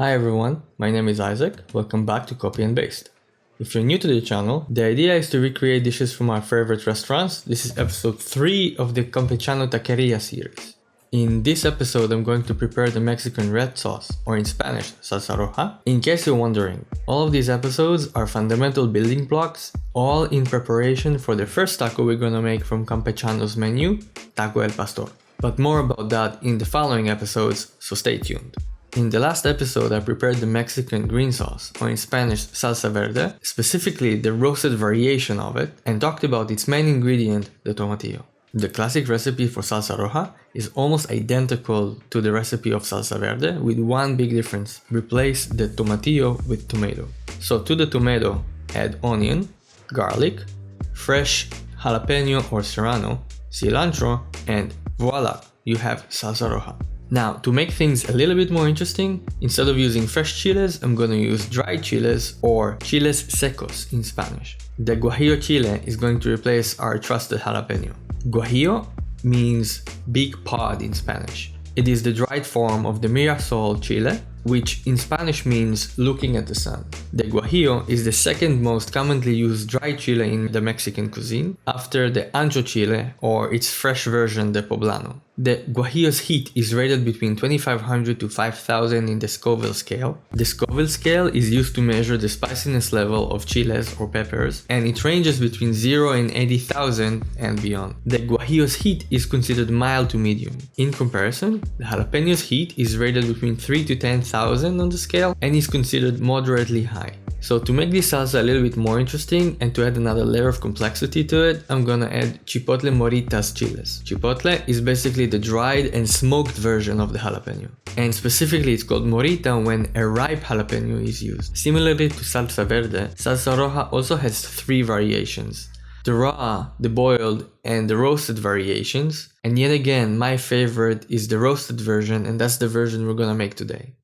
Hi everyone, my name is Isaac, welcome back to Copy and Baste. If you're new to the channel, the idea is to recreate dishes from our favorite restaurants. This is episode 3 of the Campechano Taqueria series. In this episode I'm going to prepare the Mexican red sauce, or in Spanish, salsa roja. In case you're wondering, all of these episodes are fundamental building blocks, all in preparation for the first taco we're gonna make from Campechano's menu, Taco el Pastor. But more about that in the following episodes, so stay tuned. In the last episode, I prepared the Mexican green sauce, or in Spanish, salsa verde, specifically the roasted variation of it, and talked about its main ingredient, the tomatillo. The classic recipe for salsa roja is almost identical to the recipe of salsa verde, with one big difference: replace the tomatillo with tomato. So to the tomato, add onion, garlic, fresh jalapeno or serrano, cilantro, and voila, you have salsa roja. Now, to make things a little bit more interesting, instead of using fresh chiles, I'm gonna use dried chiles, or chiles secos in Spanish. The guajillo chile is going to replace our trusted jalapeno. Guajillo means big pod in Spanish. It is the dried form of the mirasol chile, which in Spanish means looking at the sun. The guajillo is the second most commonly used dried chile in the Mexican cuisine, after the ancho chile, or its fresh version, the poblano. The guajillo's heat is rated between 2500 to 5000 in the Scoville scale. The Scoville scale is used to measure the spiciness level of chiles or peppers, and it ranges between 0 and 80,000 and beyond. The guajillo's heat is considered mild to medium. In comparison, the jalapeno's heat is rated between 3 to 10,000 on the scale and is considered moderately high. So to make this salsa a little bit more interesting and to add another layer of complexity to it, I'm gonna add chipotle moritas chiles. Chipotle is basically the dried and smoked version of the jalapeno. And specifically it's called morita when a ripe jalapeno is used. Similarly to salsa verde, salsa roja also has 3 variations: the raw, the boiled, and the roasted variations. And yet again, my favorite is the roasted version, and that's the version we're gonna make today.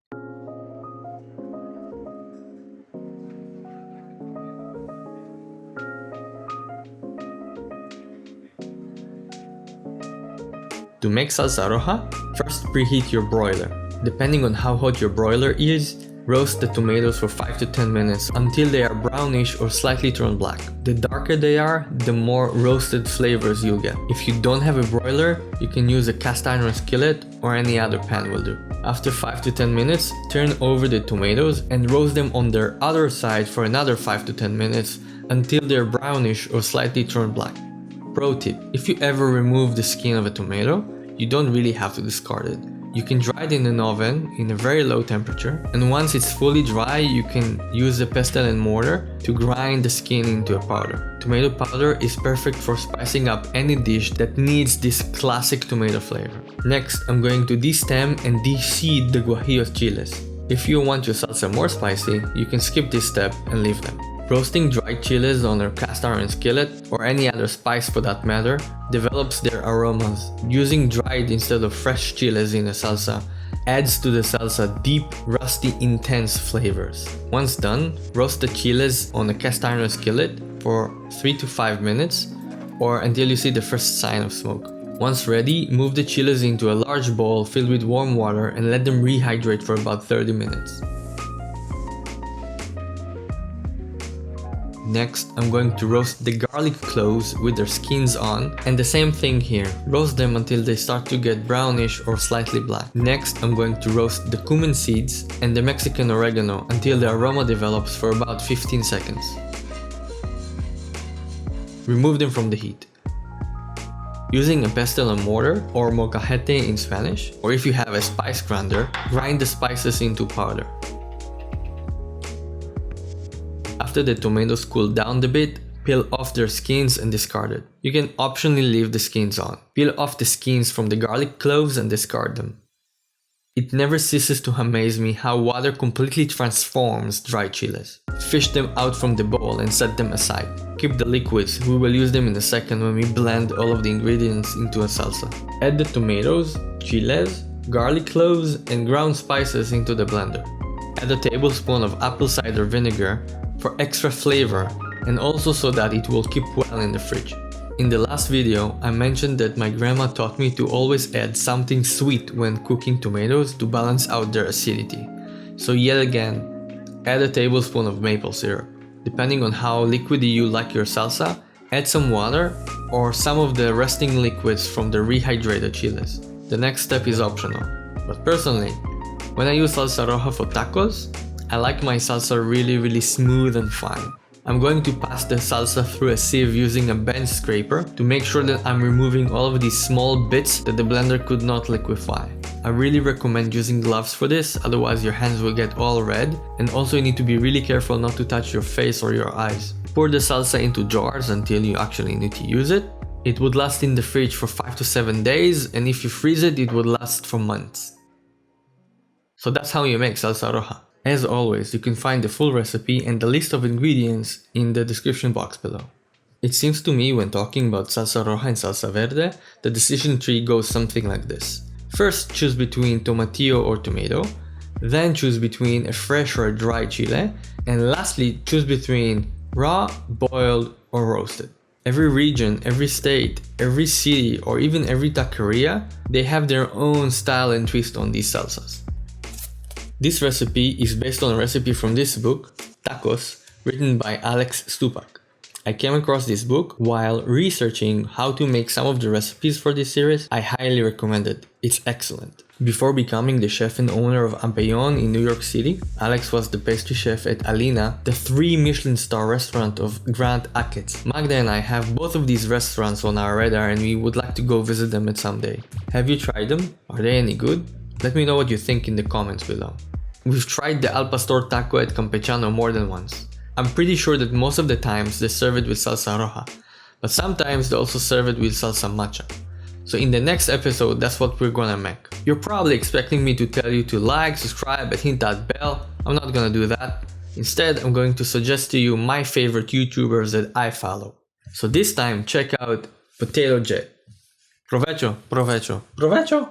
To make salsa roja, first preheat your broiler. Depending on how hot your broiler is, roast the tomatoes for 5 to 10 minutes until they are brownish or slightly turned black. The darker they are, the more roasted flavors you'll get. If you don't have a broiler, you can use a cast iron skillet or any other pan will do. After 5 to 10 minutes, turn over the tomatoes and roast them on their other side for another 5 to 10 minutes until they're brownish or slightly turned black. Pro tip: if you ever remove the skin of a tomato, you don't really have to discard it. You can dry it in an oven in a very low temperature, and once it's fully dry, you can use a pestle and mortar to grind the skin into a powder. Tomato powder is perfect for spicing up any dish that needs this classic tomato flavor. Next, I'm going to destem and de-seed the guajillo chiles. If you want your salsa more spicy, you can skip this step and leave them. Roasting dried chiles on a cast iron skillet, or any other spice for that matter, develops their aromas. Using dried instead of fresh chiles in a salsa adds to the salsa deep, rusty, intense flavors. Once done, roast the chiles on a cast iron skillet for 3 to 5 minutes, or until you see the first sign of smoke. Once ready, move the chiles into a large bowl filled with warm water and let them rehydrate for about 30 minutes. Next, I'm going to roast the garlic cloves with their skins on, and the same thing here. Roast them until they start to get brownish or slightly black. Next, I'm going to roast the cumin seeds and the Mexican oregano until the aroma develops for about 15 seconds. Remove them from the heat. Using a pestle and mortar, or molcajete in Spanish, or if you have a spice grinder, grind the spices into powder. After the tomatoes cool down a bit, peel off their skins and discard it. You can optionally leave the skins on. Peel off the skins from the garlic cloves and discard them. It never ceases to amaze me how water completely transforms dried chiles. Fish them out from the bowl and set them aside. Keep the liquids, we will use them in a second when we blend all of the ingredients into a salsa. Add the tomatoes, chiles, garlic cloves, and ground spices into the blender. Add a tablespoon of apple cider vinegar for extra flavor, and also so that it will keep well in the fridge. In the last video, I mentioned that my grandma taught me to always add something sweet when cooking tomatoes to balance out their acidity. So yet again, add a tablespoon of maple syrup. Depending on how liquidy you like your salsa, add some water or some of the resting liquids from the rehydrated chiles. The next step is optional, but personally, when I use salsa roja for tacos, I like my salsa really smooth and fine. I'm going to pass the salsa through a sieve using a bench scraper to make sure that I'm removing all of these small bits that the blender could not liquefy. I really recommend using gloves for this, otherwise your hands will get all red, and also you need to be really careful not to touch your face or your eyes. Pour the salsa into jars until you actually need to use it. It would last in the fridge for 5 to 7 days, and if you freeze it, it would last for months. So that's how you make salsa roja. As always, you can find the full recipe and the list of ingredients in the description box below. It seems to me when talking about salsa roja and salsa verde, the decision tree goes something like this. First, choose between tomatillo or tomato, then choose between a fresh or a dry chile, and lastly, choose between raw, boiled, or roasted. Every region, every state, every city, or even every taqueria, they have their own style and twist on these salsas. This recipe is based on a recipe from this book, Tacos, written by Alex Stupak. I came across this book while researching how to make some of the recipes for this series. I highly recommend it. It's excellent. Before becoming the chef and owner of Ampellón in New York City, Alex was the pastry chef at Alina, the 3 Michelin star restaurant of Grand Acquets. Magda and I have both of these restaurants on our radar and we would like to go visit them at some day. Have you tried them? Are they any good? Let me know what you think in the comments below. We've tried the al pastor taco at Campechano more than once. I'm pretty sure that most of the times they serve it with salsa roja, but sometimes they also serve it with salsa macha. So in the next episode, that's what we're gonna make. You're probably expecting me to tell you to like, subscribe, and hit that bell. I'm not gonna do that. Instead, I'm going to suggest to you my favorite YouTubers that I follow. So this time, check out Potato Jet. Provecho, provecho, provecho!